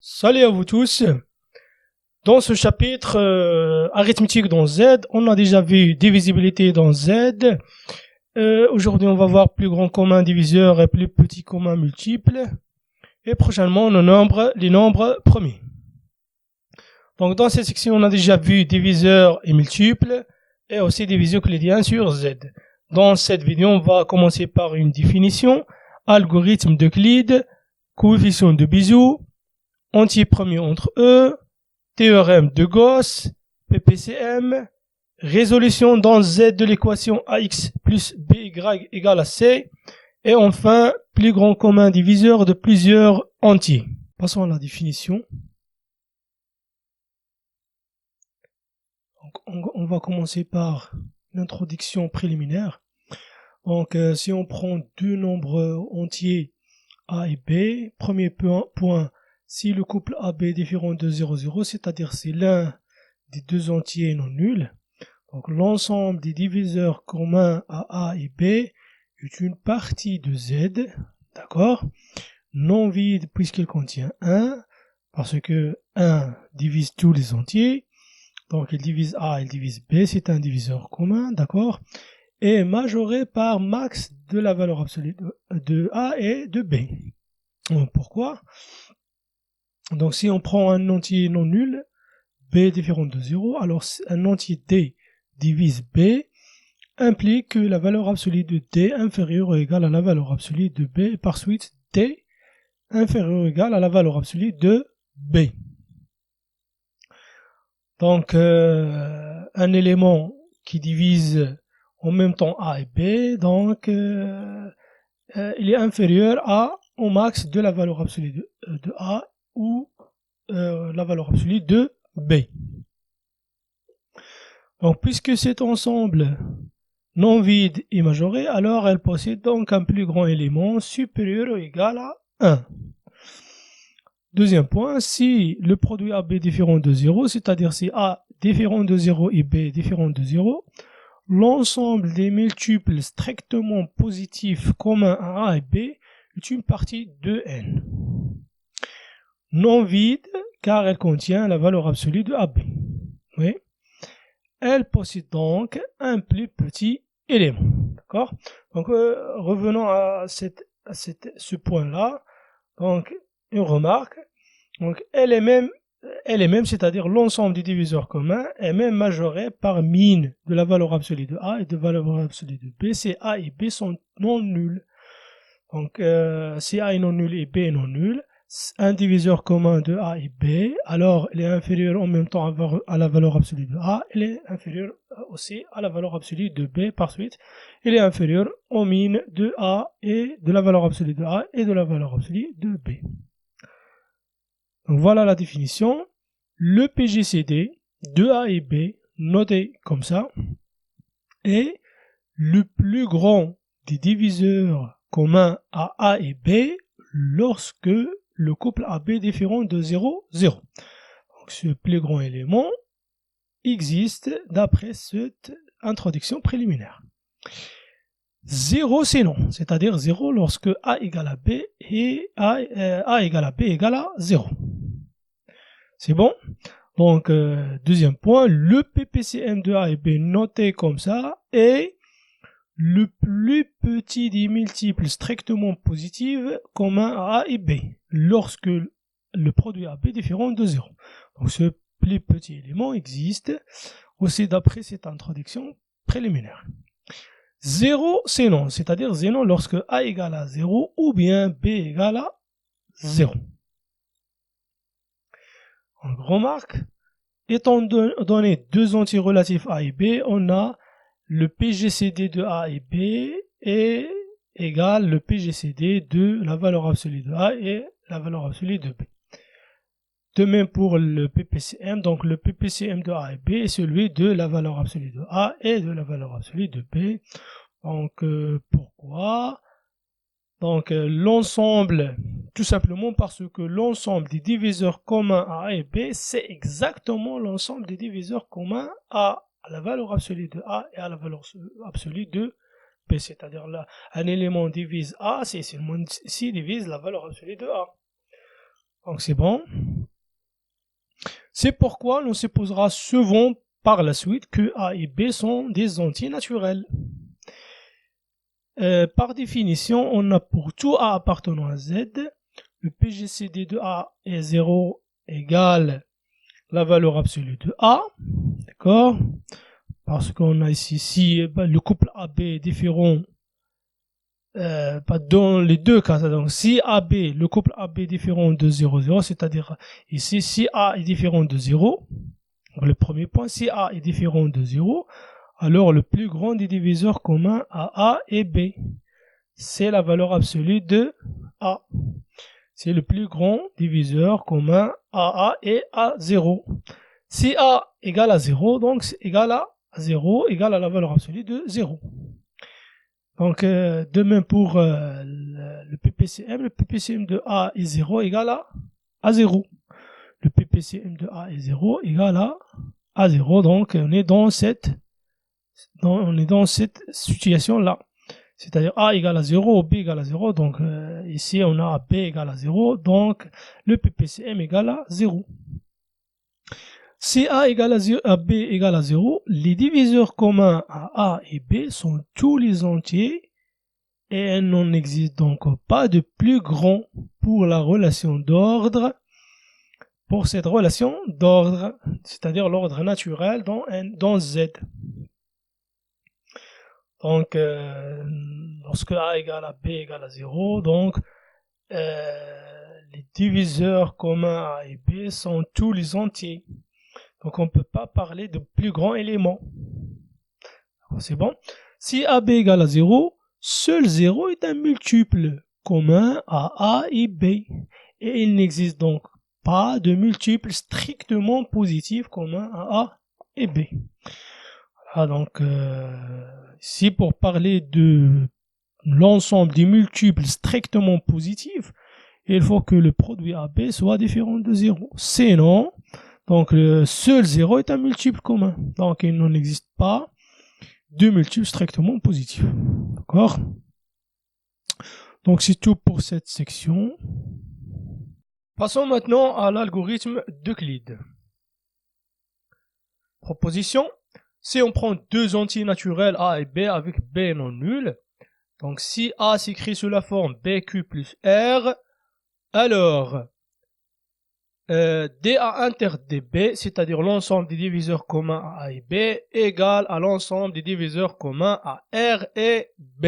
Salut à vous tous. Dans ce chapitre arithmétique dans Z, on a déjà vu divisibilité dans Z. Aujourd'hui, on va voir plus grand commun diviseur et plus petit commun multiple. Et prochainement, les nombres premiers. Donc, dans cette section, on a déjà vu diviseur et multiple et aussi diviseur euclidien sur Z. Dans cette vidéo, on va commencer par une définition, algorithme d'Euclide, coefficient de Bézier, entier premier entre eux, théorème de Gauss, PPCM, résolution dans Z de l'équation AX plus BY égale à C, et enfin, plus grand commun diviseur de plusieurs entiers. Passons à la définition. Donc, on va commencer par l'introduction préliminaire. Donc, si on prend deux nombres entiers A et B, premier point, si le couple AB est différent de 0, 0, c'est-à-dire si l'un des deux entiers est non nul, donc l'ensemble des diviseurs communs à A et B est une partie de Z, d'accord, non vide puisqu'il contient 1, parce que 1 divise tous les entiers, donc il divise A, il divise B, c'est un diviseur commun, d'accord, et majoré par max de la valeur absolue de A et de B. Donc, pourquoi? Donc si on prend un entier non nul, B différent de 0, alors un entier D divise B implique que la valeur absolue de D inférieure ou égale à la valeur absolue de B, et par suite D inférieur ou égale à la valeur absolue de B. Donc un élément qui divise en même temps A et B, donc il est inférieur au max de la valeur absolue de A ou la valeur absolue de B. Donc, puisque cet ensemble non vide est majoré, alors elle possède donc un plus grand élément supérieur ou égal à 1. Deuxième point, si le produit AB est différent de 0, c'est-à-dire si A différent de 0 et B différent de 0, l'ensemble des multiples strictement positifs communs à A et B est une partie de N. Non vide, car elle contient la valeur absolue de AB. Oui. Elle possède donc un plus petit élément. D'accord? Donc, revenons à ce point-là. Donc, une remarque. Donc, elle est même, c'est-à-dire l'ensemble des diviseurs communs, est même majoré par min de la valeur absolue de A et de la valeur absolue de B. Si A et B sont non nuls. Donc, si A est non nul et B est non nul, un diviseur commun de A et B, alors il est inférieur en même temps à la valeur absolue de A, il est inférieur aussi à la valeur absolue de B par suite, il est inférieur au min de A et de la valeur absolue de A et de la valeur absolue de B. Donc voilà la définition. Le PGCD de A et B, noté comme ça, est le plus grand des diviseurs communs à A et B lorsque le couple AB est différent de 0, 0. Donc, ce plus grand élément existe d'après cette introduction préliminaire. 0 c'est non, c'est-à-dire 0 lorsque A égale à B et A égale à B égale à 0. C'est bon? Donc, deuxième point, le PPCM de A et B noté comme ça est le plus petit des multiples strictement positifs communs à A et B, lorsque le produit AB est différent de 0. Donc ce plus petit élément existe aussi d'après cette introduction préliminaire. 0, c'est non, c'est-à-dire 0 lorsque A égale à 0 ou bien B égale à 0. En remarque, étant donné deux entiers relatifs A et B, on a le PGCD de A et B est égal le PGCD de la valeur absolue de A et la valeur absolue de B. De même pour le PPCM, donc le PPCM de A et B est celui de la valeur absolue de A et de la valeur absolue de B. Donc pourquoi? Donc l'ensemble, tout simplement parce que l'ensemble des diviseurs communs à A et B, c'est exactement l'ensemble des diviseurs communs à la valeur absolue de A et à la valeur absolue de B. C'est-à-dire là, un élément divise A, c'est seulement s'il divise la valeur absolue de A. Donc c'est bon. C'est pourquoi l'on se posera souvent par la suite que A et B sont des entiers naturels. Par définition, on a pour tout A appartenant à Z, le PGCD de A est 0 égale la valeur absolue de A, d'accord? Parce qu'on a ici, si le couple AB est différent, dans les deux cas, donc si AB, le couple AB est différent de 0, 0, c'est-à-dire ici, si A est différent de 0, le premier point, si A est différent de 0, alors le plus grand des diviseurs communs à A et B, c'est la valeur absolue de A. C'est le plus grand diviseur commun à A et à 0. Si A égale à 0, donc c'est égal à 0 égale à la valeur absolue de 0. Donc, de même pour le PPCM de A est 0 égale à 0. Le PPCM de A est 0 égale à 0. Donc, on est dans cette situation-là. C'est-à-dire A égale à 0, B égale à 0. Donc, ici, on a B égale à 0. Donc, le PPCM égale à 0. Si A égale à B égale à 0, les diviseurs communs à A et B sont tous les entiers et il n'en existe donc pas de plus grand pour la relation d'ordre, pour cette relation d'ordre, c'est-à-dire l'ordre naturel dans Z. Donc, lorsque A égale à B égale à 0, donc les diviseurs communs A et B sont tous les entiers. Donc on ne peut pas parler de plus grand élément. C'est bon. Si AB égale à 0, seul 0 est un multiple commun à A et B. Et il n'existe donc pas de multiple strictement positif commun à A et B. Voilà, donc ici pour parler de l'ensemble des multiples strictement positifs, il faut que le produit AB soit différent de 0. Sinon, donc le seul 0 est un multiple commun. Donc il n'en existe pas de multiples strictement positifs. D'accord? Donc c'est tout pour cette section. Passons maintenant à l'algorithme d'Euclide. Proposition. Si on prend deux entiers naturels A et B avec B non nul, donc si A s'écrit sous la forme BQ plus R, alors DA inter DB, c'est-à-dire l'ensemble des diviseurs communs à A et B, égale à l'ensemble des diviseurs communs à R et B.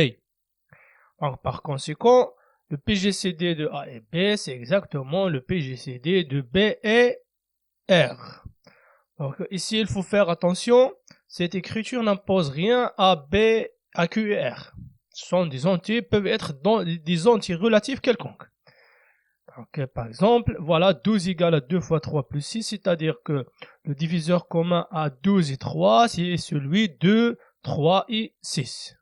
Donc, par conséquent, le PGCD de A et B, c'est exactement le PGCD de B et R. Donc, ici, il faut faire attention, cette écriture n'impose rien à B, à Q et R. Ce sont des entiers, peuvent être des entiers relatifs quelconques. Donc, par exemple, voilà 12 égale à 2 fois 3 plus 6, c'est-à-dire que le diviseur commun à 12 et 3, c'est celui de 3 et 6.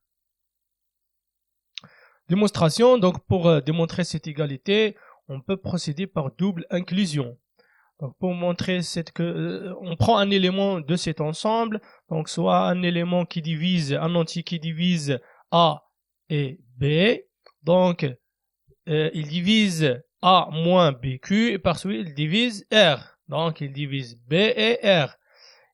Démonstration, donc pour démontrer cette égalité, on peut procéder par double inclusion. Donc pour montrer on prend un élément de cet ensemble, donc soit un élément qui divise, un entier qui divise A et B, donc il divise A moins BQ et par suite il divise R. Donc il divise B et R.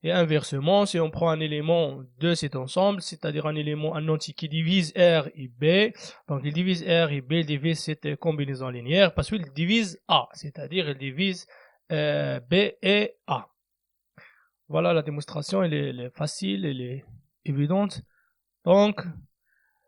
Et inversement, si on prend un élément de cet ensemble, c'est-à-dire un entier qui divise R et B, donc il divise R et B, il divise cette combinaison linéaire, par suite il divise A, c'est-à-dire il divise B et A. Voilà la démonstration, elle est facile, elle est évidente. Donc,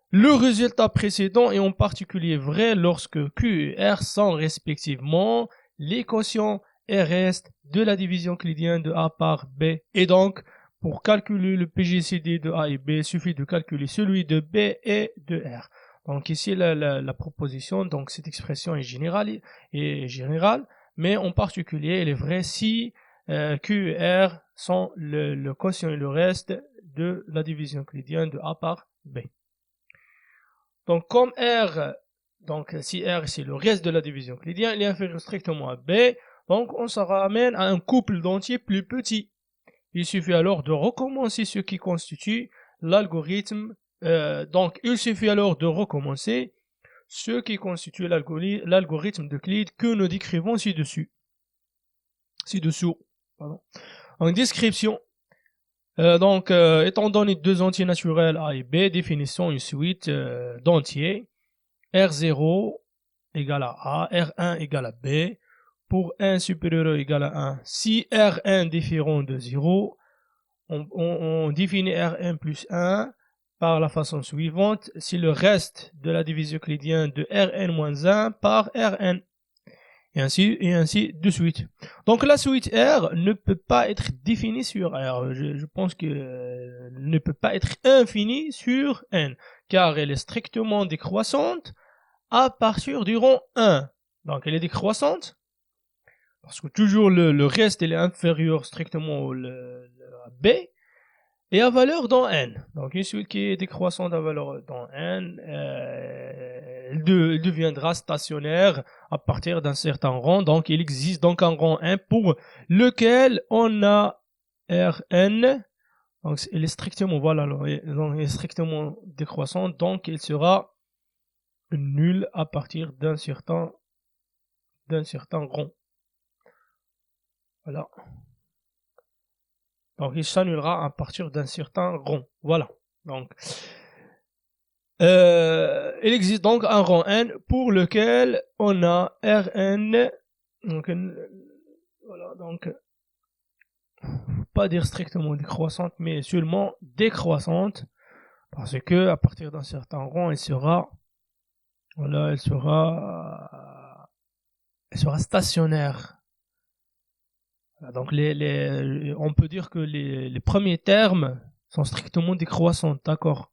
le résultat précédent est en particulier vrai lorsque Q et R sont respectivement les quotients et restent de la division euclidienne de A par B. Et donc, pour calculer le PGCD de A et B, il suffit de calculer celui de B et de R. Donc ici, la proposition, donc cette expression est générale, mais en particulier, elle est vraie si Q et R sont le quotient et le reste de la division euclidienne de A par B. Donc, comme R, donc si R c'est le reste de la division euclidienne, il est inférieur strictement à B, donc on se ramène à un couple d'entiers plus petit. Il suffit alors de recommencer ce qui constitue l'algorithme. Donc, il suffit alors de recommencer ce qui constitue l'algorithme d'Euclide que nous décrivons ci-dessous. Pardon. En description, étant donné deux entiers naturels A et B, définissons une suite d'entiers R0 égale à A, R1 égale à B, pour 1 supérieur ou égal à 1. Si R1 différent de 0, on définit R1 plus 1 par la façon suivante, si le reste de la division euclidienne de Rn moins 1 par Rn. Et ainsi de suite. Donc la suite R ne peut pas être définie sur R. Je pense que ne peut pas être infinie sur N, car elle est strictement décroissante à partir du rang 1. Donc elle est décroissante, parce que toujours le reste elle est inférieur strictement à B, et à valeur dans N. Donc une suite qui est décroissante à valeur dans N, elle deviendra stationnaire à partir d'un certain rang. Donc il existe donc un rang 1 pour lequel on a Rn. Donc elle est strictement, voilà, donc elle est strictement décroissante, donc il sera nul à partir d'un certain rang. Voilà. Donc il s'annulera à partir d'un certain rang. Voilà. Donc il existe donc un rang n pour lequel on a Rn. Donc voilà, donc pas dire strictement décroissante, mais seulement décroissante, parce que à partir d'un certain rang, elle sera stationnaire. Donc on peut dire que les premiers termes sont strictement décroissants, d'accord.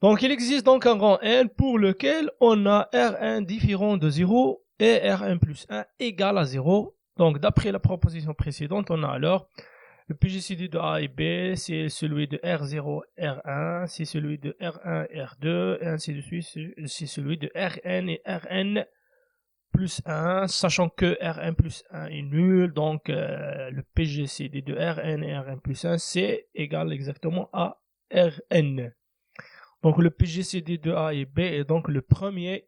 Donc il existe donc un rang n pour lequel on a Rn différent de 0 et Rn plus 1 égale à 0. Donc d'après la proposition précédente, on a alors le PGCD de A et B, c'est celui de R0, R1, c'est celui de R1, R2, et ainsi de suite, c'est celui de Rn et Rn plus 1, sachant que Rn plus 1 est nul, donc le PGCD de Rn et Rn plus 1, c'est égal exactement à Rn. Donc le PGCD de A et B est donc le premier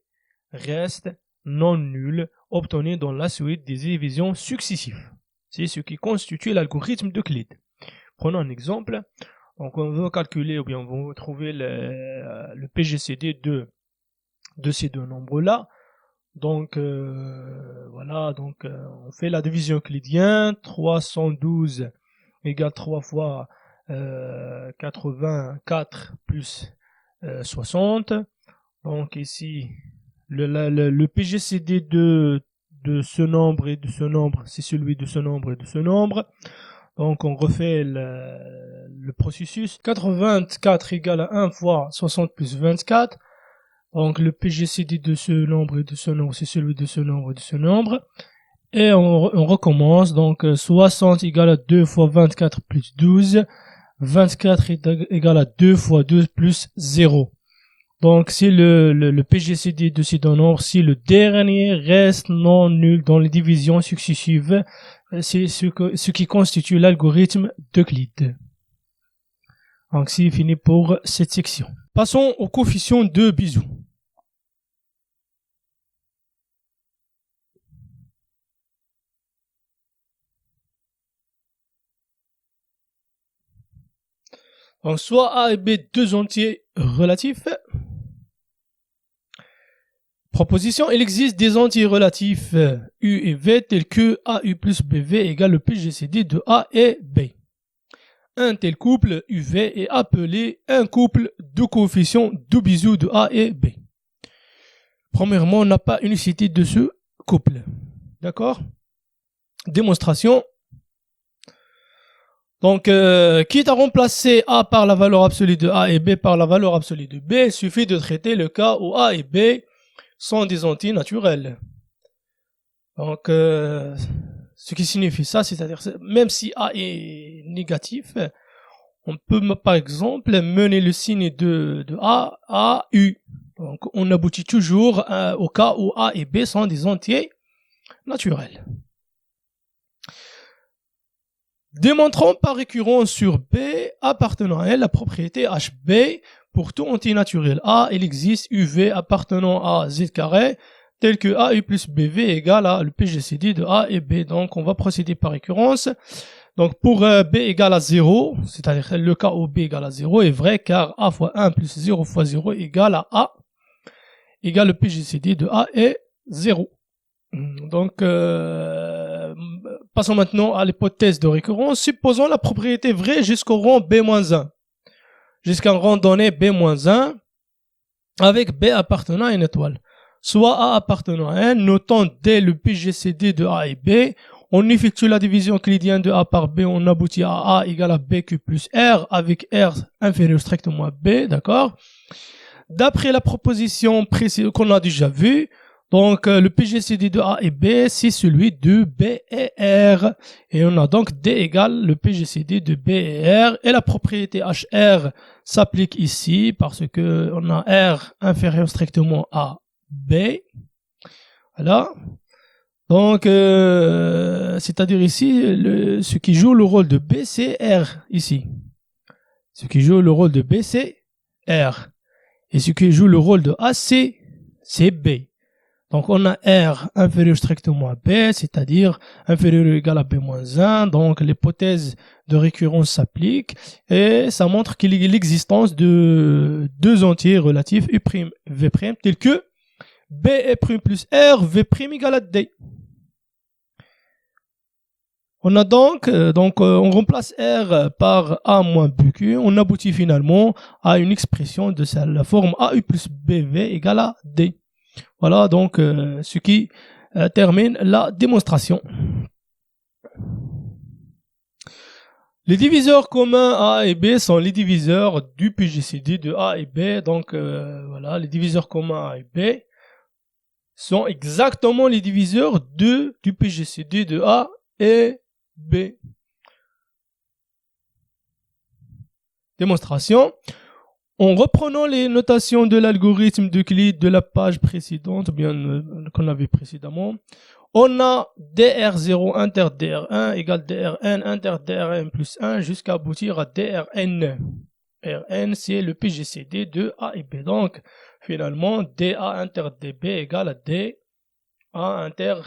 reste non nul obtenu dans la suite des divisions successives. C'est ce qui constitue l'algorithme d'Euclide. Prenons un exemple. Donc on veut calculer ou bien on veut trouver le PGCD de ces deux nombres-là. Donc voilà, donc on fait la division euclidienne. 312 égale 3 fois 84 plus 60. Donc ici le PGCD de ce nombre et de ce nombre, c'est celui de ce nombre et de ce nombre. Donc on refait le processus. 84 égale à 1 fois 60 plus 24. Donc le PGCD de ce nombre et de ce nombre, c'est celui de ce nombre et de ce nombre. Et on recommence. Donc 60 égale à 2 fois 24 plus 12. 24 égale à 2 fois 2 plus 0. Donc c'est le PGCD de ces deux nombres, si le dernier reste non nul dans les divisions successives, c'est ce qui constitue l'algorithme d'Euclide. Donc c'est fini pour cette section. Passons au coefficient de Bézout. Donc soit A et B, deux entiers relatifs. Proposition, il existe des entiers relatifs U et V tels que AU plus BV égale le PGCD de A et B. Un tel couple UV est appelé un couple de coefficients de Bézout de A et B. Premièrement, on n'a pas unicité de ce couple. D'accord? Démonstration. Donc, quitte à remplacer A par la valeur absolue de A et B par la valeur absolue de B, il suffit de traiter le cas où A et B sont des entiers naturels. Donc, ce qui signifie ça, c'est-à-dire même si A est négatif, on peut par exemple mener le signe de A à U. Donc, on aboutit toujours au cas où A et B sont des entiers naturels. Démontrons par récurrence sur B appartenant à L la propriété HB pour tout antinaturel A, il existe UV appartenant à Z carré tel que AU plus BV égale à le PGCD de A et B. Donc on va procéder par récurrence. Donc pour B égale à 0, c'est-à-dire le cas où B égale à 0 est vrai car A fois 1 plus 0 fois 0 égale à A égale le PGCD de A et 0. Donc passons maintenant à l'hypothèse de récurrence. Supposons la propriété vraie jusqu'au rang B-1. Jusqu'à un rang donné B-1 avec B appartenant à une étoile. Soit A appartenant à N, notant dès le PGCD de A et B, on effectue la division euclidienne de A par B, on aboutit à A égale à BQ plus R, avec R inférieur strictement à B, d'accord? D'après la proposition précédente qu'on a déjà vue, donc le PGCD de A et B, c'est celui de B et R. Et on a donc D égale le PGCD de B et R. Et la propriété HR s'applique ici parce que on a R inférieur strictement à B. Voilà. Donc, c'est-à-dire ici, ce qui joue le rôle de B, c'est R, ici. Ce qui joue le rôle de B, c'est R. Et ce qui joue le rôle de A, c'est B. Donc, on a R inférieur strictement à B, c'est-à-dire inférieur ou égal à B-1. Donc, l'hypothèse de récurrence s'applique et ça montre qu'il y a l'existence de deux entiers relatifs U', V', tels que B est prime plus R, V' égale à D. On a donc, on remplace R par A moins BQ, on aboutit finalement à une expression de la forme AU plus BV égale à D. Voilà donc ce qui termine la démonstration. Les diviseurs communs A et B sont les diviseurs du PGCD de A et B. Donc voilà, les diviseurs communs A et B sont exactement les diviseurs du PGCD de A et B. Démonstration. En reprenant les notations de l'algorithme d'Euclide de la page précédente, bien qu'on avait précédemment, on a dr0 inter dr1 égale drn inter drn plus 1 jusqu'à aboutir à drn. Rn, c'est le PGCD de A et B. Donc, finalement, dA inter dB égale à D A inter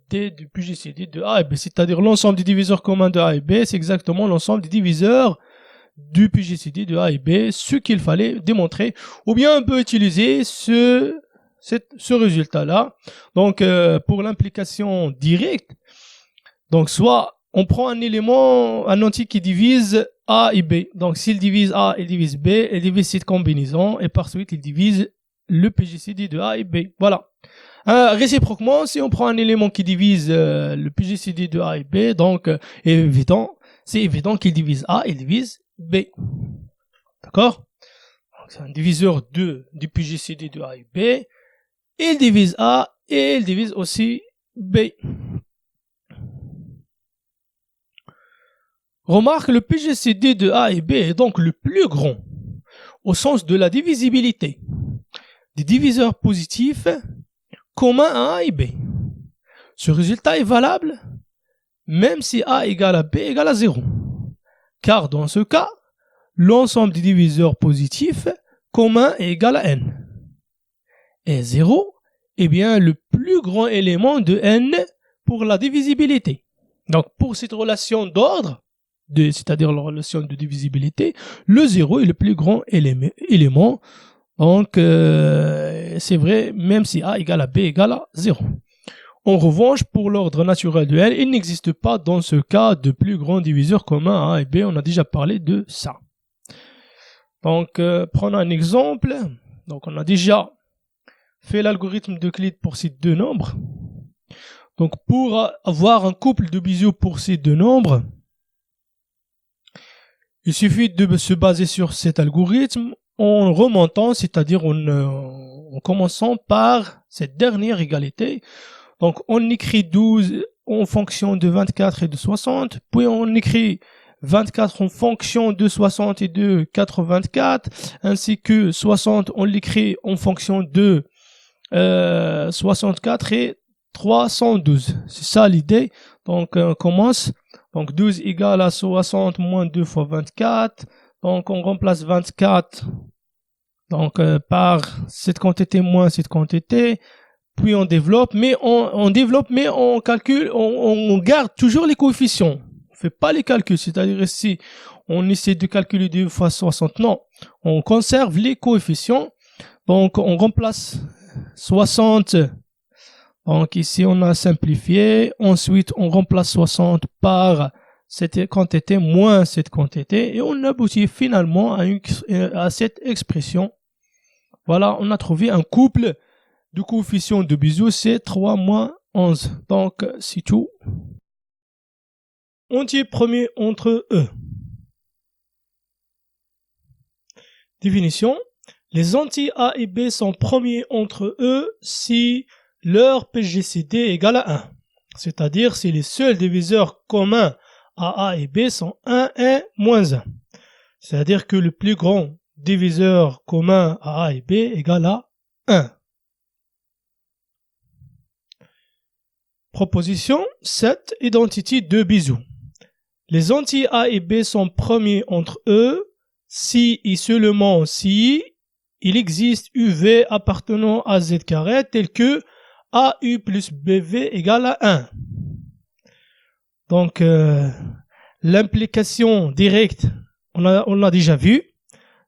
D du PGCD de A et B. C'est-à-dire l'ensemble des diviseurs communs de A et B, c'est exactement l'ensemble des diviseurs du PGCD de A et B, ce qu'il fallait démontrer. Ou bien on peut utiliser ce résultat-là. Donc, pour l'implication directe, donc soit on prend un élément, un entier qui divise A et B. Donc, s'il divise A, il divise B, il divise cette combinaison, et par suite, il divise le PGCD de A et B. Voilà. Réciproquement, si on prend un élément qui divise le PGCD de A et B, donc, c'est évident qu'il divise A, il divise B. D'accord? C'est un diviseur du PGCD de A et B. Il divise A et il divise aussi B. Remarque, le PGCD de A et B est donc le plus grand au sens de la divisibilité des diviseurs positifs communs à A et B. Ce résultat est valable même si A égale à B égale à 0. Car dans ce cas, l'ensemble des diviseurs positifs communs est égal à n. Et 0 est bien le plus grand élément de n pour la divisibilité. Donc pour cette relation d'ordre, c'est-à-dire la relation de divisibilité, le 0 est le plus grand élément. Donc c'est vrai même si A égale à B égale à 0. En revanche, pour l'ordre naturel de N, il n'existe pas dans ce cas de plus grand diviseur commun à A et B. On a déjà parlé de ça. Donc, prenons un exemple. Donc, on a déjà fait l'algorithme d'Euclide pour ces deux nombres. Donc, pour avoir un couple de Bézier pour ces deux nombres, il suffit de se baser sur cet algorithme en remontant, c'est-à-dire en commençant par cette dernière égalité. Donc, on écrit 12 en fonction de 24 et de 60, puis on écrit 24 en fonction de 60 et de 84, ainsi que 60, on l'écrit en fonction de 64 et 312. C'est ça l'idée. Donc, on commence Donc 12 égale à 60 moins 2 fois 24. Donc on remplace 24 donc, par cette quantité moins cette quantité. Puis on développe, mais on calcule, on garde toujours les coefficients. On fait pas les calculs, c'est-à-dire ici, on essaie de calculer 2 fois 60. Non, on conserve les coefficients. Donc on remplace 60. Donc ici on a simplifié. Ensuite on remplace 60 par cette quantité moins cette quantité. Et on aboutit finalement à cette expression. Voilà, on a trouvé un couple de coefficient de Bézier, c'est 3 moins 11. Donc, c'est tout. Entier premier entre eux. Définition. Les entiers A et B sont premiers entre eux si leur PGCD égale à 1. C'est-à-dire si les seuls diviseurs communs à A et B sont 1 et moins 1. C'est-à-dire que le plus grand diviseur commun à A et B égale à 1. Proposition 7, identité de Bézier. Les entiers A et B sont premiers entre eux si et seulement si il existe UV appartenant à Z carré tel que AU plus BV égale à 1. Donc, l'implication directe, on l'a déjà vu.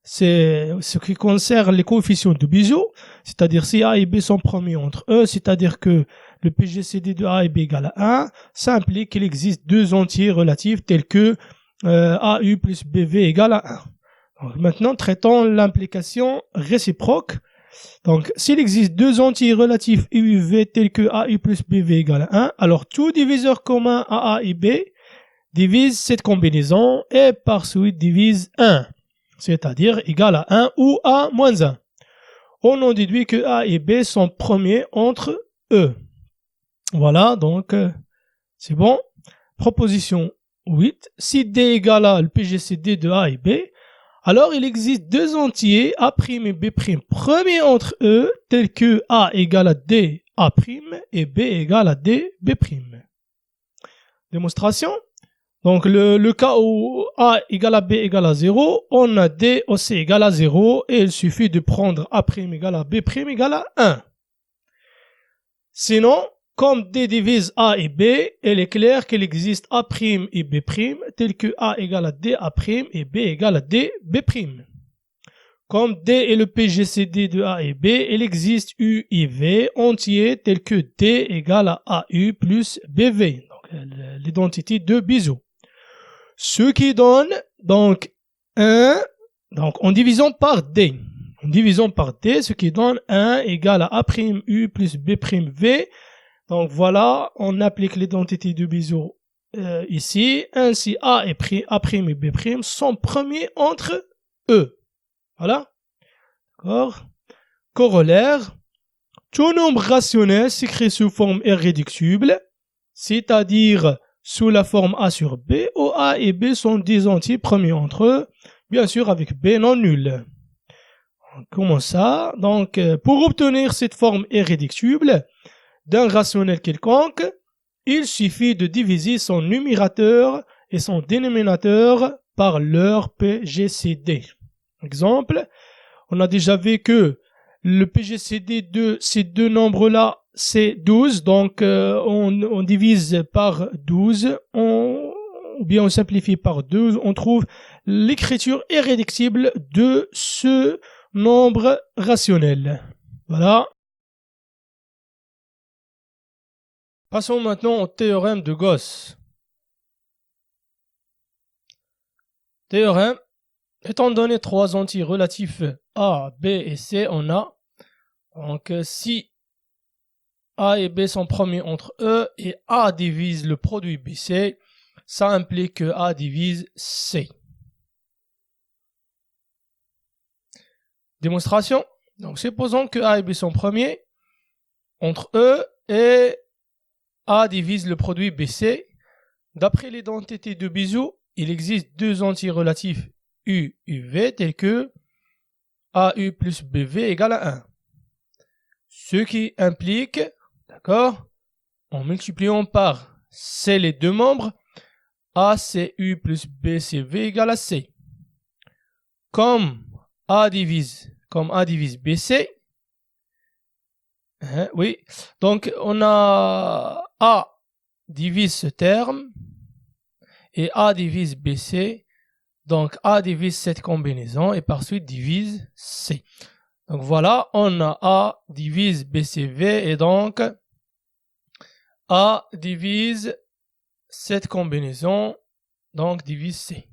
C'est ce qui concerne les coefficients de Bézier, c'est-à-dire si A et B sont premiers entre eux, c'est-à-dire que le PGCD de A et B égale à 1, ça implique qu'il existe deux entiers relatifs tels que AU plus BV égale à 1. Donc, maintenant, traitons l'implication réciproque. Donc, s'il existe deux entiers relatifs UV tels que AU plus BV égale à 1, alors tout diviseur commun à A et B divise cette combinaison et par suite divise 1. C'est-à-dire égal à 1 ou à moins 1. On en déduit que A et B sont premiers entre eux. Voilà, donc c'est bon. Proposition 8. Si D égale à le PGCD de A et B, alors il existe deux entiers A' et B' premiers entre eux, tels que A égale à D A' et B égale à D B'. Démonstration. Donc, le cas où A égale à B égale à 0, on a D aussi égale à 0 et il suffit de prendre A' égale à B' égale à 1. Sinon, comme D divise A et B, il est clair qu'il existe A' et B' tel que A égale à D A' et B égale à D B'. Comme D est le PGCD de A et B, il existe U et V entiers tels que D égale à AU plus BV, donc l'identité de Bézier. Ce qui donne donc 1, donc en divisant par D. En divisant par D, ce qui donne 1 égale à A'U plus B'V. Donc voilà, on applique l'identité de Bézier ici. Ainsi, A et B' sont premiers entre eux. Voilà. D'accord. Corollaire. Tout nombre rationnel s'écrit sous forme irréductible, c'est-à-dire sous la forme A sur B, où A et B sont des entiers premiers entre eux, bien sûr avec B non nul. Comment ça? Donc, pour obtenir cette forme irréductible d'un rationnel quelconque, il suffit de diviser son numérateur et son dénominateur par leur PGCD. Exemple, on a déjà vu que le PGCD de ces deux nombres-là, c'est 12, donc on divise par 12, ou bien on simplifie par 12, on trouve l'écriture irréductible de ce nombre rationnel. Voilà. Passons maintenant au théorème de Gauss. Théorème. Étant donné trois entiers relatifs A, B et C, on a donc si A et B sont premiers entre eux et A divise le produit BC, ça implique que A divise C. Démonstration. Donc supposons que A et B sont premiers entre eux et A divise le produit BC. D'après l'identité de Bézier, il existe deux entiers relatifs U, UV tels que AU plus BV égale à 1. Ce qui implique, d'accord, en multipliant par C les deux membres, ACU plus BCV égale à C. Comme A divise BC, hein, oui, donc on a A divise ce terme et A divise BC, donc A divise cette combinaison et par suite divise C. Donc voilà, on a A divise BCV et donc A divise cette combinaison, donc divise C.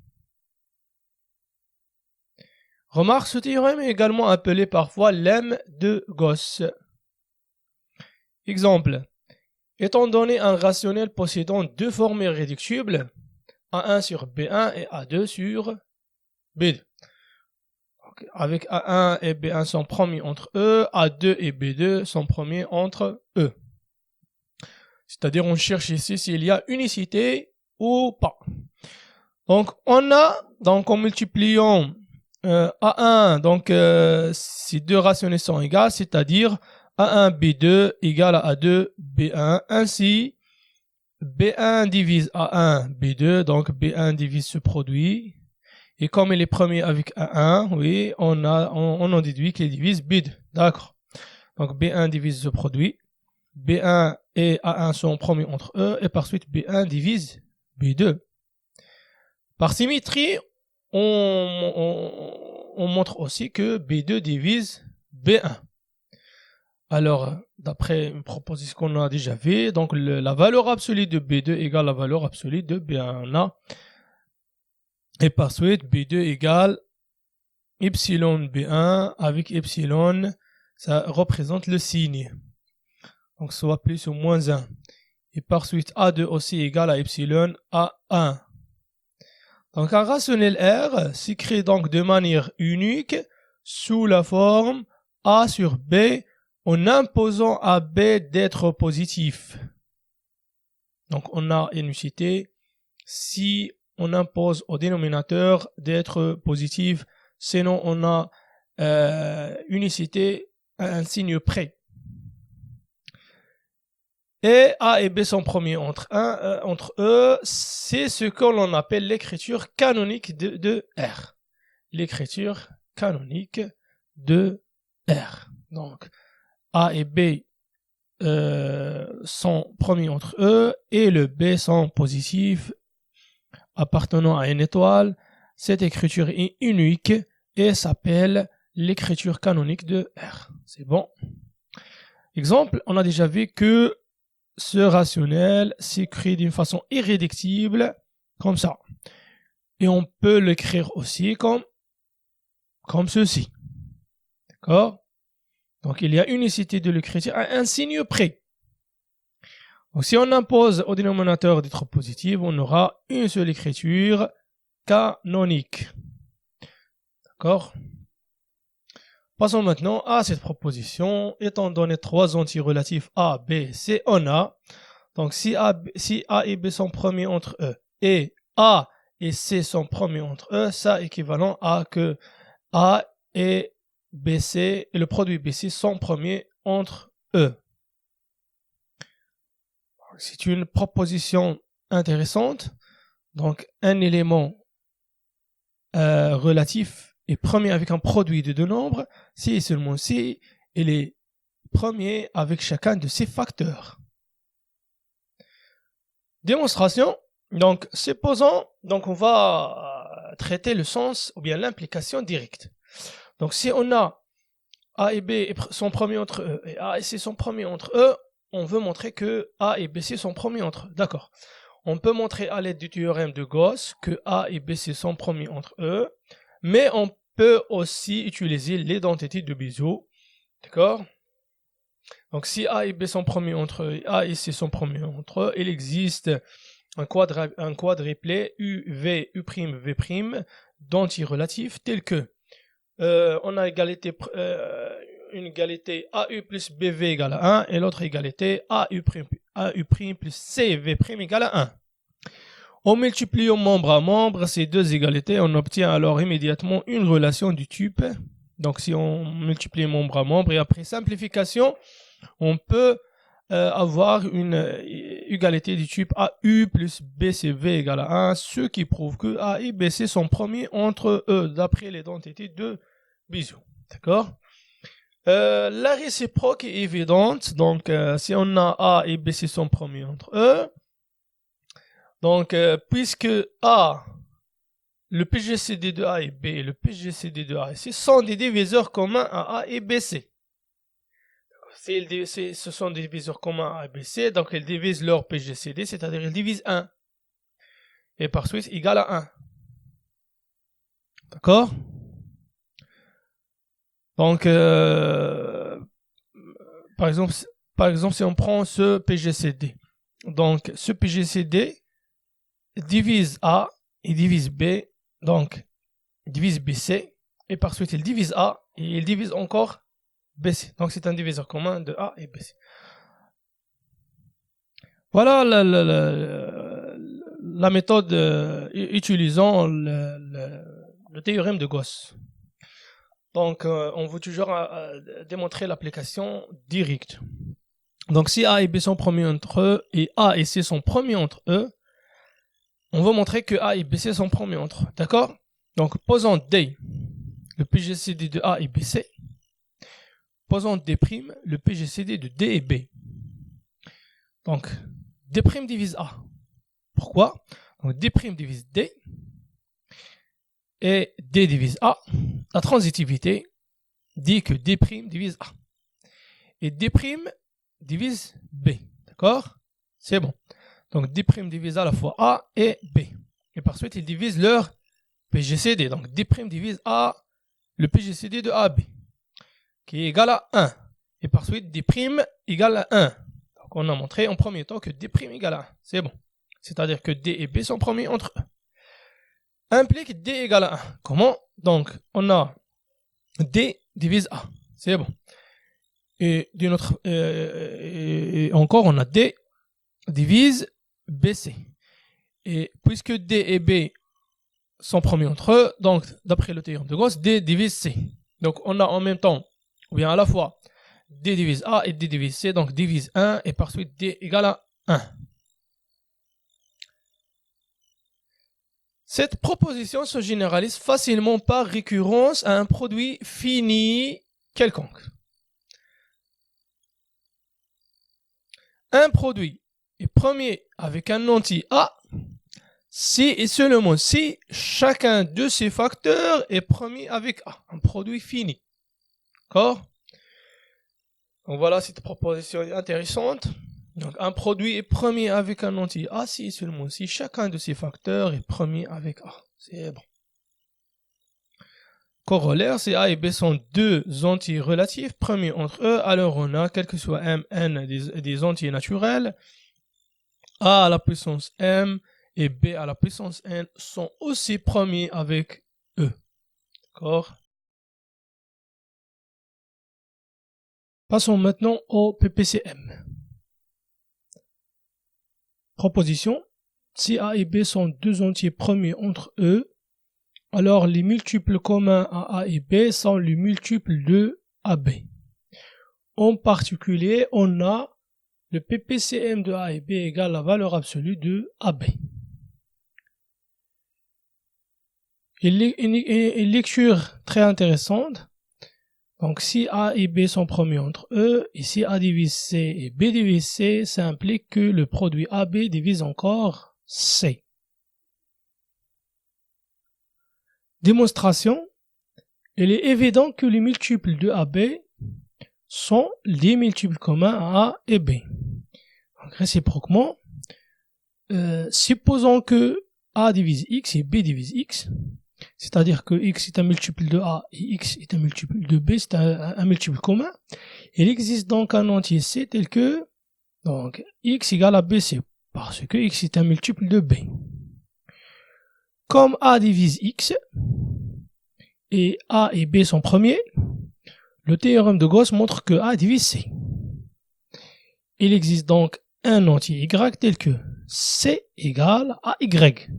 Remarque, ce théorème est également appelé parfois lemme de Gauss. Exemple. Étant donné un rationnel possédant deux formes irréductibles, A1 sur B1 et A2 sur B2. Donc, avec A1 et B1 sont premiers entre eux, A2 et B2 sont premiers entre eux. C'est-à-dire on cherche ici s'il y a unicité ou pas. Donc on a, donc en multipliant A1, donc ces deux rationnels sont égaux, c'est-à-dire A1 B2 égale à A2 B1. Ainsi, B1 divise A1 B2, donc B1 divise ce produit. Et comme il est premier avec A1, oui, on en déduit qu'il divise B2. D'accord. Donc B1 divise ce produit. B1 et A1 sont premiers entre eux, et par suite B1 divise B2. Par symétrie, on montre aussi que B2 divise B1. Alors, d'après une proposition qu'on a déjà vue, donc la valeur absolue de B2 égale la valeur absolue de B1. Et par suite, B2 égale epsilon B1 avec epsilon, ça représente le signe. Donc, soit plus ou moins 1. Et par suite, A2 aussi égale à epsilon A1. Donc, un rationnel R s'écrit donc de manière unique sous la forme A sur B en imposant à B d'être positif. Donc, on a unicité si on impose au dénominateur d'être positif, sinon on a unicité à un signe près. Et A et B sont premiers entre eux, c'est ce que l'on appelle l'écriture canonique de R. L'écriture canonique de R. Donc, A et B sont premiers entre eux et le B sont positifs appartenant à une étoile. Cette écriture est unique et s'appelle l'écriture canonique de R. C'est bon. Exemple, on a déjà vu que ce rationnel s'écrit d'une façon irréductible, comme ça. Et on peut l'écrire aussi comme ceci. D'accord? Donc, il y a unicité de l'écriture à un signe près. Donc, si on impose au dénominateur d'être positif, on aura une seule écriture canonique. D'accord? Passons maintenant à cette proposition. Étant donné trois entiers relatifs A, B, C, on a. Donc, si A et B sont premiers entre eux et A et C sont premiers entre eux, ça équivalent à que A et BC et le produit BC sont premiers entre eux. C'est une proposition intéressante. Donc, un élément relatif est premier avec un produit de deux nombres, si et seulement si il est premier avec chacun de ces facteurs. Démonstration. Donc, supposons, donc on va traiter le sens ou bien l'implication directe. Donc, si on a A et B sont premiers entre eux et A et C sont premiers entre eux, on veut montrer que A et B, C sont premiers entre eux. D'accord. On peut montrer à l'aide du théorème de Gauss que A et B, C sont premiers entre eux, mais on peut aussi utiliser l'identité de Bézier. D'accord. Donc, si A et B sont premiers entre eux et A et C sont premiers entre eux, il existe un quadruplet UV, U'V' d'entiers relatifs tels que on a une égalité AU plus BV égale à 1 et l'autre égalité AU' plus CV' égale à 1. En multipliant membre à membre ces deux égalités, on obtient alors immédiatement une relation du type. Donc si on multiplie membre à membre et après simplification, on peut avoir une égalité du type AU plus BCV égale à 1, ce qui prouve que A et BC sont premiers entre eux, d'après l'identité de Bézier. D'accord? La réciproque est évidente, donc si on a A et BC sont premiers entre eux, donc puisque A, le PGCD de A et B et le PGCD de A et C sont des diviseurs communs à A et BC. Ce sont des diviseurs communs à A et BC, donc ils divisent leur PGCD, c'est-à-dire ils divisent 1. Et par suite égal à 1. D'accord? Donc, par exemple, si on prend ce PGCD, donc ce PGCD divise A et divise B, donc il divise BC, et par suite il divise A et il divise encore BC. Donc c'est un diviseur commun de A et BC. Voilà la méthode utilisant le théorème de Gauss. Donc, on veut toujours démontrer l'application directe. Donc, si A et B sont premiers entre eux et A et C sont premiers entre eux, on veut montrer que A et B, C sont premiers entre eux. D'accord? Donc, posons D, le PGCD de A et B, C. Posons D', le PGCD de D et B. Donc, D' divise A. Pourquoi? Donc, D' divise D. Et D divise A. La transitivité dit que D' divise A. Et D' divise B. D'accord? C'est bon. Donc D' divise à la fois A et B. Et par suite, ils divisent leur PGCD. Donc D' divise A, le PGCD de AB, qui est égal à 1. Et par suite, D' égale à 1. Donc on a montré en premier temps que D' égale à 1. C'est bon. C'est-à-dire que D et B sont premiers entre eux. Implique D égale à 1. Comment? Donc, on a D divise A. C'est bon. Et encore, on a D divise BC. Et puisque D et B sont premiers entre eux, donc, d'après le théorème de Gauss, D divise C. Donc, on a en même temps, ou bien à la fois, D divise A et D divise C, donc divise 1, et par suite, D égale à 1. Cette proposition se généralise facilement par récurrence à un produit fini quelconque. Un produit est premier avec un entier A si et seulement si chacun de ces facteurs est premier avec A. Un produit fini. D'accord? Donc voilà, cette proposition est intéressante. Donc, un produit est premier avec un entier A si et seulement si chacun de ces facteurs est premier avec A. C'est bon. Corollaire, si A et B sont deux entiers relatifs premiers entre eux, alors on a, quel que soit M, N, des entiers naturels, A à la puissance M et B à la puissance N sont aussi premiers avec eux. D'accord? Passons maintenant au PPCM. Proposition, si A et B sont deux entiers premiers entre eux, alors les multiples communs à A et B sont les multiples de AB. En particulier, on a le PPCM de A et B égale la valeur absolue de AB. Une lecture très intéressante. Donc, si A et B sont premiers entre eux, et si A divise C et B divise C, ça implique que le produit AB divise encore C. Démonstration. Il est évident que les multiples de AB sont les multiples communs à A et B. Donc, réciproquement, supposons que A divise X et B divise X, c'est-à-dire que X est un multiple de A et X est un multiple de B, c'est un multiple commun. Il existe donc un entier C tel que donc X égale à BC, parce que X est un multiple de B. Comme A divise X et A et B sont premiers, le théorème de Gauss montre que A divise C. Il existe donc un entier Y tel que C égale à Y.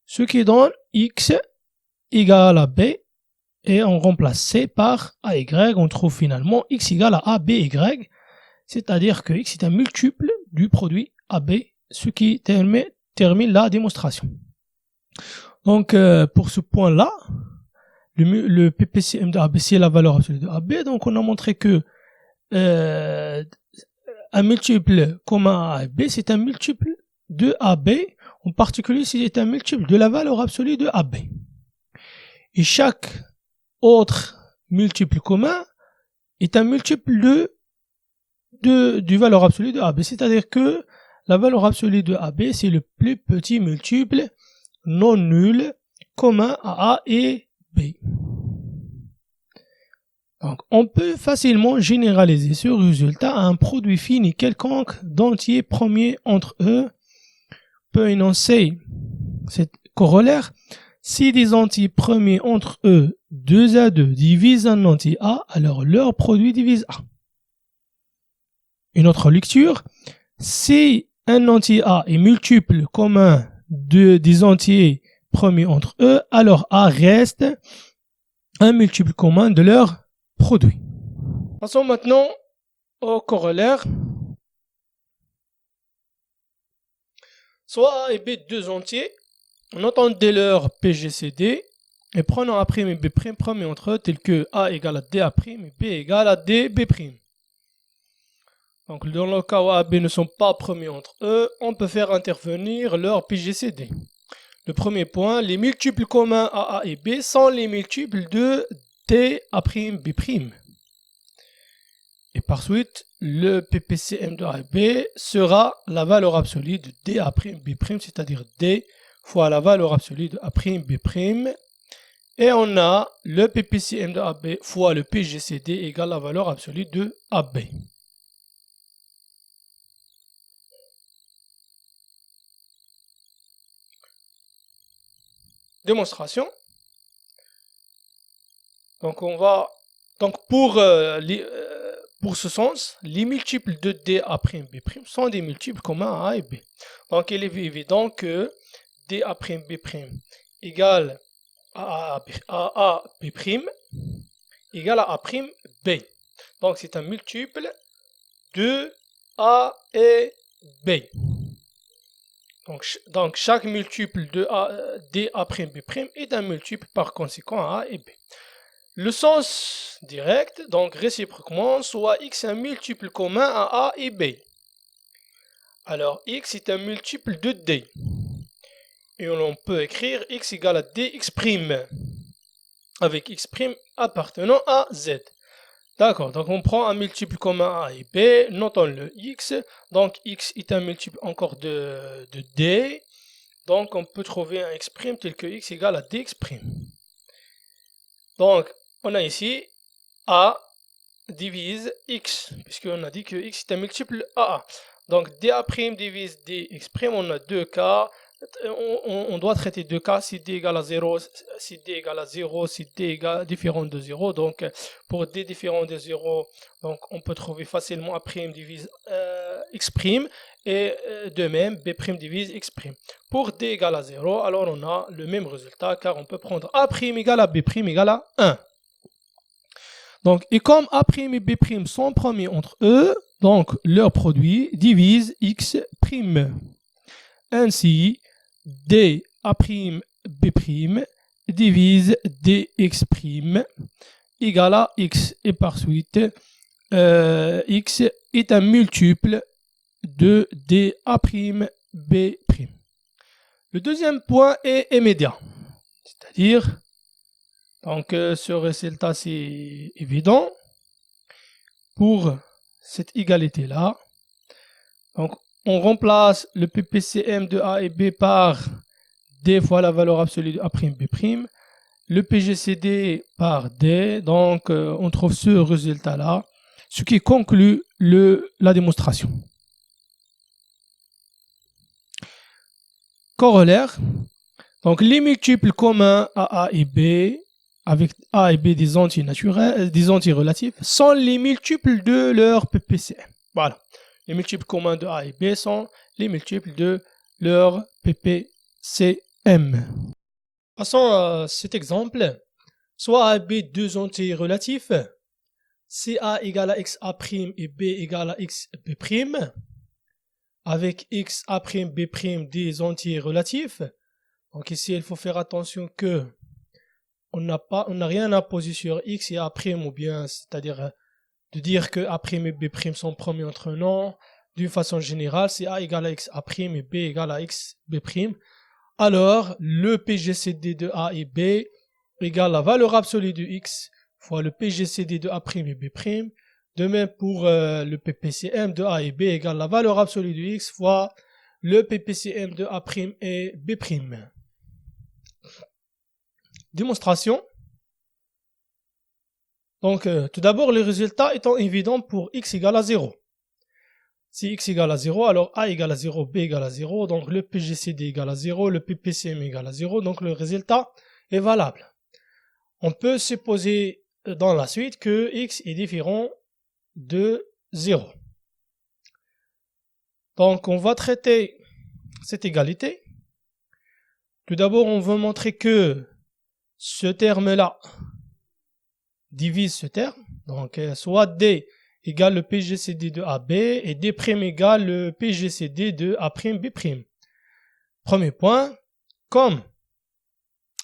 Ce qui donne X égale à B et on remplace C par AY. On trouve finalement X égale à ABY c'est-à-dire que x est un multiple du produit AB, ce qui termine la démonstration. Donc, pour ce point-là, le PPCM de AB, c'est la valeur absolue de AB. Donc, on a montré que un multiple commun à AB, c'est un multiple de AB, en particulier s'il est un multiple de la valeur absolue de AB. Et chaque autre multiple commun est un multiple du valeur absolue de AB. C'est-à-dire que la valeur absolue de AB, c'est le plus petit multiple non nul commun à A et B. Donc, on peut facilement généraliser ce résultat à un produit fini quelconque d'entiers premiers entre eux. On peut énoncer cette corollaire. Si des entiers premiers entre eux 2 à 2 divisent un entier A, alors leur produit divise A. Une autre lecture. Si un entier A est multiple commun des entiers premiers entre eux, alors A reste un multiple commun de leur produit. Passons maintenant au corollaire. Soit A et B deux entiers, notons dès leur PGCD et prenons A' et B' premiers entre eux tels que A égale à DA' et B égale à DB'. Donc dans le cas où A et B ne sont pas premiers entre eux, on peut faire intervenir leur PGCD. Le premier point, les multiples communs à A et B sont les multiples de DA', B'. Et par suite, le PPCM de A et B sera la valeur absolue de DA', B', c'est-à-dire D fois la valeur absolue de A', B'. Et on a le PPCM de AB fois le PGCD égale la valeur absolue de AB. Démonstration. Donc pour ce sens, les multiples de DA', B' sont des multiples communs à A et B. Donc il est évident que DA', B' égale à B' égale à A'B. Donc c'est un multiple de A et B. Donc chaque multiple de DA', B' est un multiple par conséquent à A et B. Le sens direct, donc réciproquement, soit x est un multiple commun à A et B. Alors x est un multiple de D. Et on peut écrire x égale à dx', avec x' appartenant à z. D'accord, donc on prend un multiple commun A et B, notons le x, donc x est un multiple encore de D, donc on peut trouver un x' tel que x égale à dx'. Donc on a ici A divise x, puisqu'on a dit que x est un multiple AA. Donc DA' divise dx', on a deux cas. On doit traiter deux cas, si D égale à 0, si D égale à 0, si D égale différent de 0. Donc pour D différent de 0, donc on peut trouver facilement A' divise x', et de même B' divise x'. Pour D égale à 0, alors on a le même résultat, car on peut prendre A' égale à B' égale à 1. Donc, et comme A' et B' sont premiers entre eux, donc leur produit divise x'. Ainsi, DA', B' divise dx' égale à x. Et par suite, x est un multiple de DA', B'. Le deuxième point est immédiat. C'est-à-dire, donc ce résultat c'est évident. Pour cette égalité-là, donc on remplace le PPCM de A et B par D fois la valeur absolue de A', B', le PGCD par D, donc on trouve ce résultat-là, ce qui conclut la démonstration. Corollaire, donc les multiples communs à A et B, avec A et B des entiers naturels, des entiers relatifs, sont les multiples de leur PPCM. Voilà. Les multiples communs de A et B sont les multiples de leur PPCM. Passons à cet exemple. Soit A et B deux entiers relatifs, si A égale à x A' et B égale à x B', avec x A', B' des entiers relatifs. Donc ici, il faut faire attention que on n'a rien imposé sur x et A', ou bien, c'est-à-dire de dire que A' et B' sont premiers entre non. D'une façon générale, si A égale à x A' et B égale à x B', alors le PGCD de A et B égale la valeur absolue de x fois le PGCD de A' et B'. De même pour le PPCM de A et B égale la valeur absolue de x fois le PPCM de A' et B'. Démonstration. Donc, tout d'abord, les résultats étant évidents pour x égale à 0. Si x égale à 0, alors A égale à 0, B égale à 0, donc le PGCD égale à 0, le PPCM égale à 0, donc le résultat est valable. On peut supposer dans la suite que x est différent de 0. Donc, on va traiter cette égalité. Tout d'abord, on veut montrer que ce terme-là divise ce terme. Donc, soit D égale le PGCD de AB et D' égale le PGCD de A'B'. Premier point, comme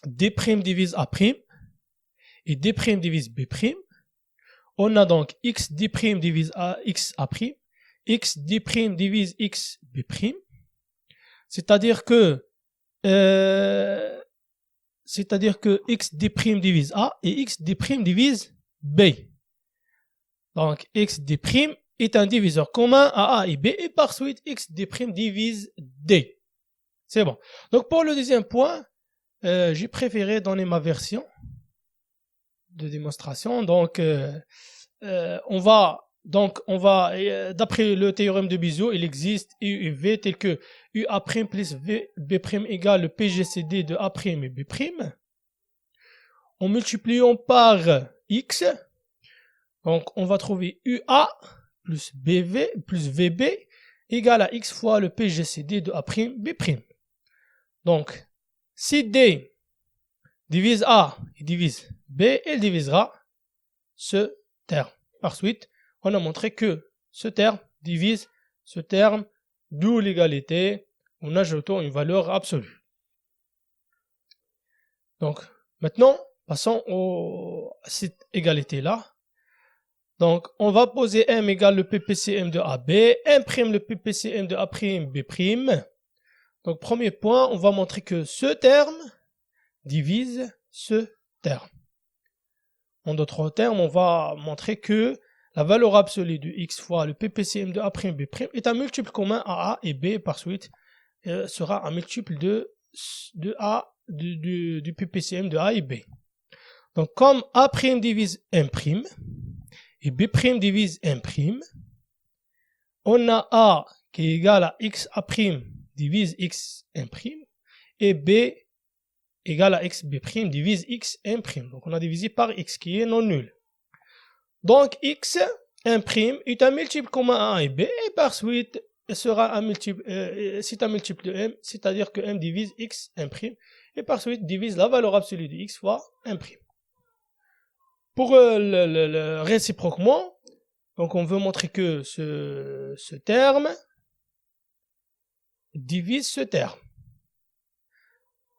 D' divise A' et D' divise B', on a donc x D' divise x A', x D' divise x B', c'est-à-dire que x D' divise A et x D' divise B. Donc, x D' est un diviseur commun à A et B, et par suite, x D' divise D. C'est bon. Donc, pour le deuxième point, j'ai préféré donner ma version de démonstration. Donc, on va, d'après le théorème de Bézier, il existe U et V tel que UA' plus B' égale le PGCD de A' et B'. En multipliant par X, donc on va trouver UA plus BV plus VB égale à X fois le PGCD de A', B'. Donc, si D divise A et divise B, elle divisera ce terme. Par suite, on a montré que ce terme divise ce terme, d'où l'égalité en ajoutant une valeur absolue. Donc, maintenant, passons à cette égalité-là. Donc, on va poser M égale le PPCM de AB, M' le PPCM de A', B'. Donc, premier point, on va montrer que ce terme divise ce terme. En d'autres termes, on va montrer que la valeur absolue de x fois le PPCM de A', B' est un multiple commun à A et B, par suite sera un multiple du PPCM de A et B. Donc, comme A' divise M' et B' divise M', on a A qui est égal à x A' divise x M' et B égale à x B' divise x M'. Donc, on a divisé par x qui est non nul. Donc, x M' est un multiple commun à A et B, et par suite, sera un multiple, c'est un multiple de M, c'est-à-dire que M divise x M', et par suite divise la valeur absolue de x fois M'. Pour réciproquement, donc on veut montrer que ce terme divise ce terme.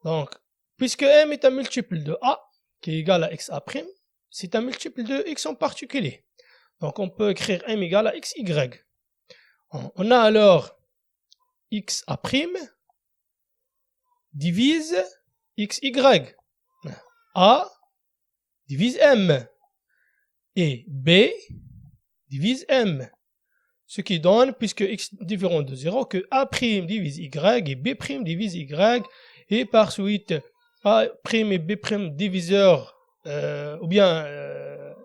Donc, puisque M est un multiple de A, qui est égal à x A', c'est un multiple de x en particulier. Donc, on peut écrire M égale à xy. On a alors x A' divise xy. A divise M et B divise M. Ce qui donne, puisque x est différent de 0, que A' divise y et B' divise y, et par suite A' et B' diviseur, ou bien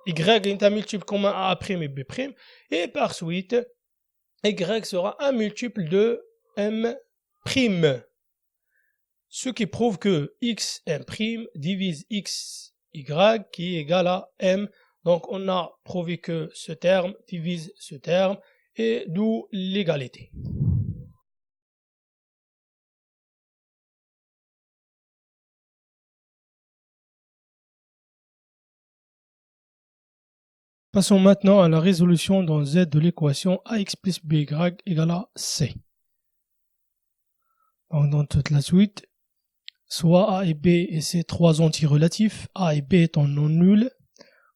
y est un multiple commun à A' et B', et par suite y sera un multiple de M', ce qui prouve que x M' divise x y qui est égal à M. Donc on a prouvé que ce terme divise ce terme, et d'où l'égalité. Passons maintenant à la résolution dans Z de l'équation ax plus by égale à c. Donc, dans toute la suite, soit a et b et c trois antirelatifs, a et b étant non nuls,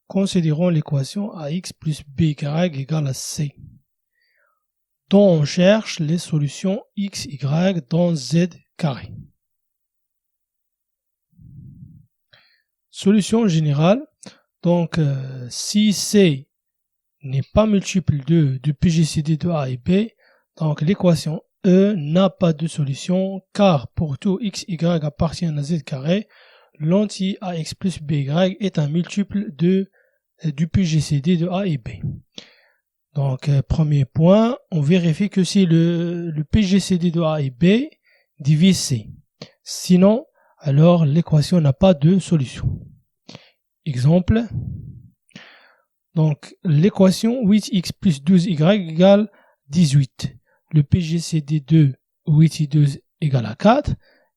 considérons l'équation ax plus by égale à c, dont on cherche les solutions x, y dans z carré. Solution générale, donc si c n'est pas multiple du PGCD de a et b, donc l'équation E n'a pas de solution, car pour tout x, y appartient à z carré, l'anti-ax plus by est un multiple du PGCD de a et b. Donc, premier point, on vérifie que si le PGCD de a et b divise c. Sinon, alors l'équation n'a pas de solution. Exemple. Donc, l'équation 8x plus 12y égale 18. Le PGCD de 8 et 12 égale à 4.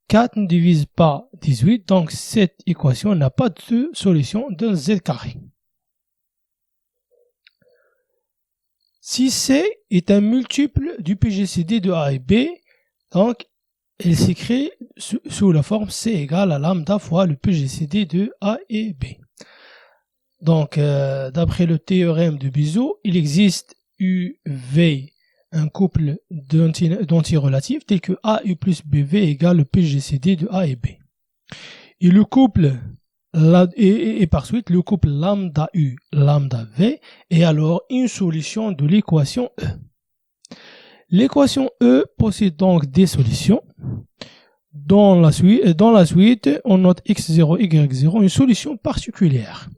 4 ne divise pas 18, donc cette équation n'a pas de solution dans z carré. Si C est un multiple du PGCD de A et B, donc elle s'écrit sous la forme C égale à lambda fois le PGCD de A et B. Donc, d'après le théorème de Bezout, il existe UV, un couple d'antirelatifs tel que AU plus BV égale le PGCD de A et B. Et le couple, et par suite, le couple lambda U, lambda V est alors une solution de l'équation E. L'équation E possède donc des solutions. Dans la suite, on note x0, y0, une solution particulière.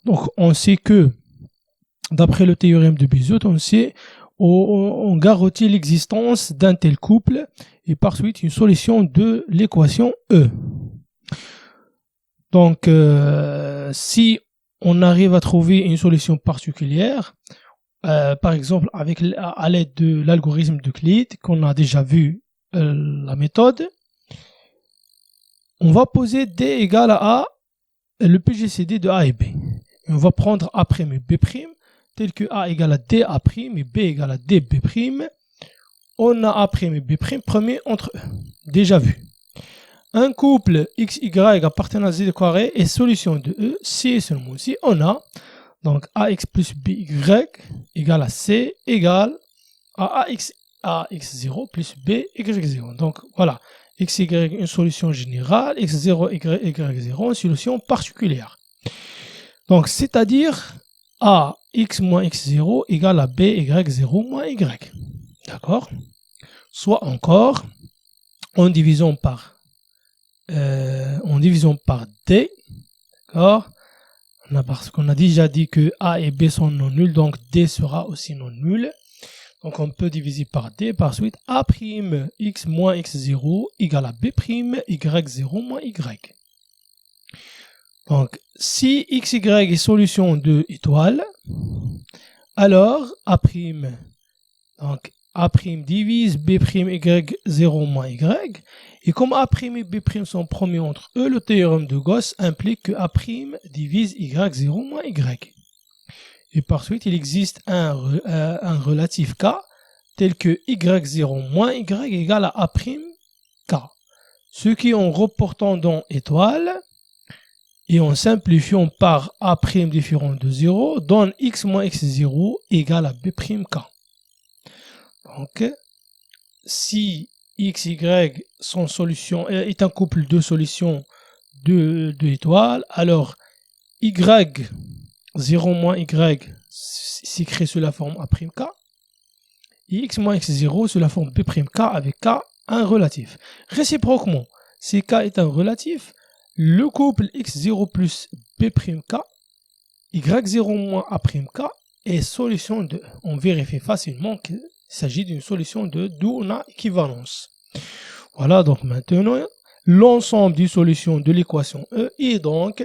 Donc, on sait que, d'après le théorème de Bezout, on garantit l'existence d'un tel couple et par suite une solution de l'équation E. Donc, si on arrive à trouver une solution particulière, par exemple à l'aide de l'algorithme d'Euclide, qu'on a déjà vu la méthode, on va poser D égale à A, le PGCD de A et B. Et on va prendre A' et B', tel que A égale à DA' et B égale à DB'. On a A' et B' premier entre eux, déjà vu. Un couple XY appartenant à Z carré est solution de E si et seulement si on a donc AX plus BY égale à C égale à AX0 plus BY0. Donc voilà, XY une solution générale, X0, Y0 une solution particulière. Donc c'est-à-dire AX moins X0 égale à BY0 moins Y. D'accord? Soit encore, en divisant par D, d'accord, parce qu'on a déjà dit que A et B sont non nuls, donc D sera aussi non nul. Donc on peut diviser par D, par suite A' x moins x0 égale à B' y0 moins y. Donc si xy est solution de étoile, alors A', donc A' divise B' y0 moins y. Et comme A' et B' sont premiers entre eux, le théorème de Gauss implique que A' divise y0 moins y. Et par suite, il existe un relatif K tel que y0 moins y égale à A' K. Ce qui, en reportant dans étoile et en simplifiant par A' différent de 0, donne x moins x0 égale à B' K. Donc, si x, y sont solution, est un couple de solutions de étoiles, alors y 0 moins y s'écrit sous la forme A', et x moins x0 sous la forme B', K avec K un relatif. Réciproquement, si K est un relatif, le couple x0 plus B', K, y0 moins A', K est solution de. On vérifie facilement qu'il s'agit d'une solution de d'où on a équivalence. Voilà, donc maintenant, l'ensemble des solutions de l'équation E est donc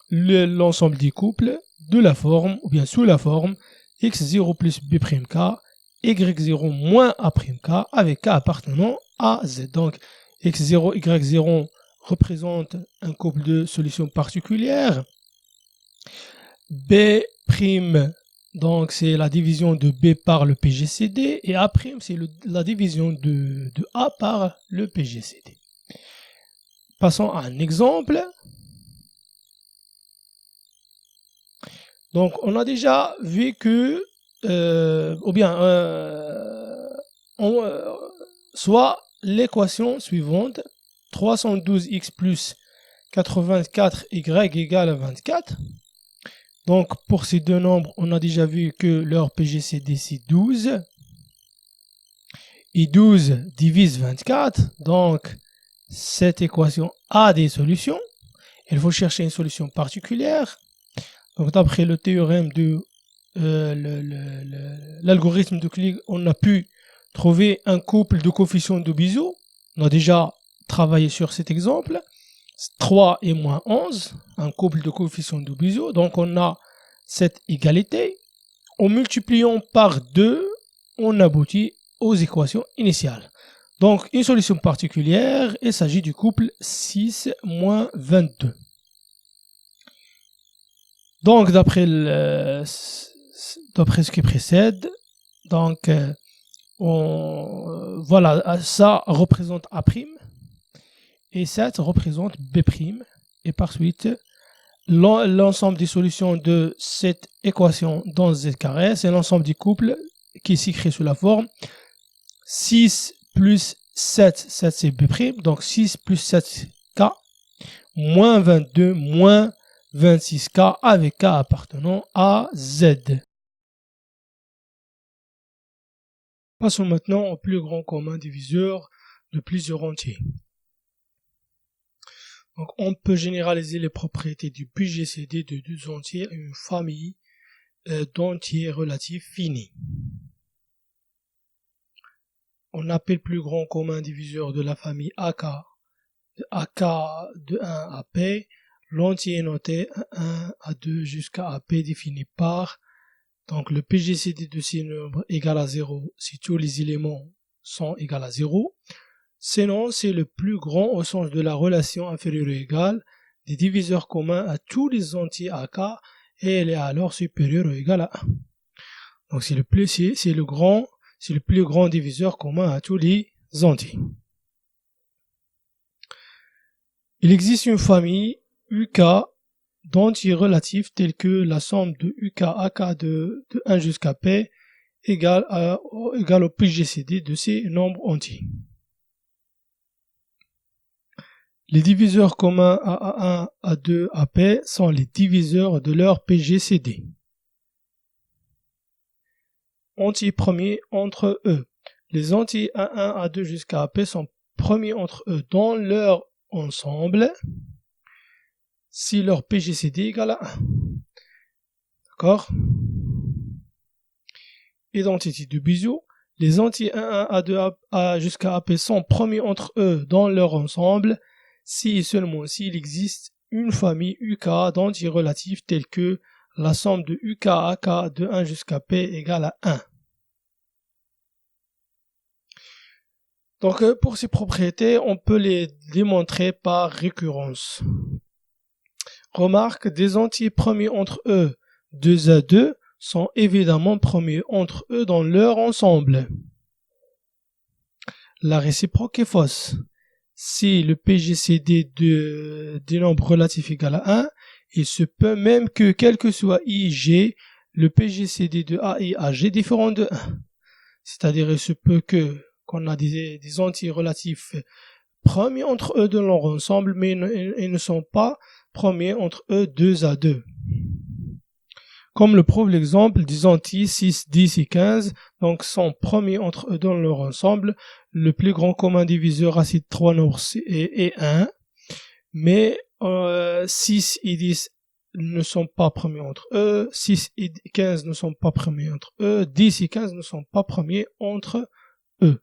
l'ensemble des couples de la forme, ou bien sous la forme, x0 plus B', K, y0 moins A', K, avec K appartenant à Z. Donc, x0, y0 représente un couple de solutions particulières. B' prime, donc c'est la division de B par le PGCD, et A', c'est la division de A par le PGCD. Passons à un exemple. Donc, on a déjà vu que, soit l'équation suivante, 312x plus 84y égale à 24. Donc, pour ces deux nombres, on a déjà vu que leur PGCD, c'est 12. Et 12 divise 24. Donc, cette équation a des solutions. Il faut chercher une solution particulière. Donc, d'après le théorème de l'algorithme de Clegg, on a pu trouver un couple de coefficients de Biot. On a déjà travaillé sur cet exemple. 3 et moins 11, un couple de coefficients de Biot. Donc, on a cette égalité. En multipliant par 2, on aboutit aux équations initiales. Donc, une solution particulière, il s'agit du couple 6 moins 22. Donc, d'après ce qui précède, donc, voilà, ça représente A', et 7 représente B', et par suite, l'ensemble des solutions de cette équation dans Z carré, c'est l'ensemble des couples qui s'écrit sous la forme 6 plus 7, 7 c'est B', donc 6 plus 7K, moins 22, moins 26K avec K appartenant à Z. Passons maintenant au plus grand commun diviseur de plusieurs entiers. Donc, on peut généraliser les propriétés du PGCD de deux entiers à une famille d'entiers relatifs finis. On appelle plus grand commun diviseur de la famille AK de 1 à P, l'entier est noté 1 à 2 jusqu'à AP défini par, donc le PGCD de ces nombres égale à 0 si tous les éléments sont égaux à 0. Sinon, c'est le plus grand au sens de la relation inférieure ou égale des diviseurs communs à tous les entiers AK et elle est alors supérieure ou égale à 1. Donc c'est le plus grand diviseur commun à tous les entiers. Il existe une famille UK d'entiers relatifs tels que la somme de UK AK de 1 jusqu'à P égale au PGCD de ces nombres entiers. Les diviseurs communs à A1, A2, AP sont les diviseurs de leur PGCD. Entiers premiers entre eux. Les entiers A1, A2 jusqu'à AP sont premiers entre eux dans leur ensemble si leur PGCD égale à 1. D'accord? Identité de Biot. Les entiers A1, A2, A jusqu'à AP sont premiers entre eux dans leur ensemble si et seulement s'il existe une famille UK d'entiers relatifs tels que la somme de UK AK de 1 jusqu'à P égale à 1. Donc pour ces propriétés, on peut les démontrer par récurrence. Remarque, des entiers premiers entre eux 2 à 2 sont évidemment premiers entre eux dans leur ensemble. La réciproque est fausse. Si le PGCD des nombres relatifs égal à 1, il se peut même que quel que soit I et G, le PGCD de A et AG est différent de 1. C'est-à-dire il se peut qu'on a des entiers relatifs premiers entre eux dans leur ensemble, mais ils ne sont pas premiers entre eux 2 à 2. Comme le prouve l'exemple des entiers 6, 10 et 15, donc sont premiers entre eux dans leur ensemble, le plus grand commun diviseur à ces trois nombres est 1, mais 6 et 10 ne sont pas premiers entre eux, 6 et 15 ne sont pas premiers entre eux, 10 et 15 ne sont pas premiers entre eux.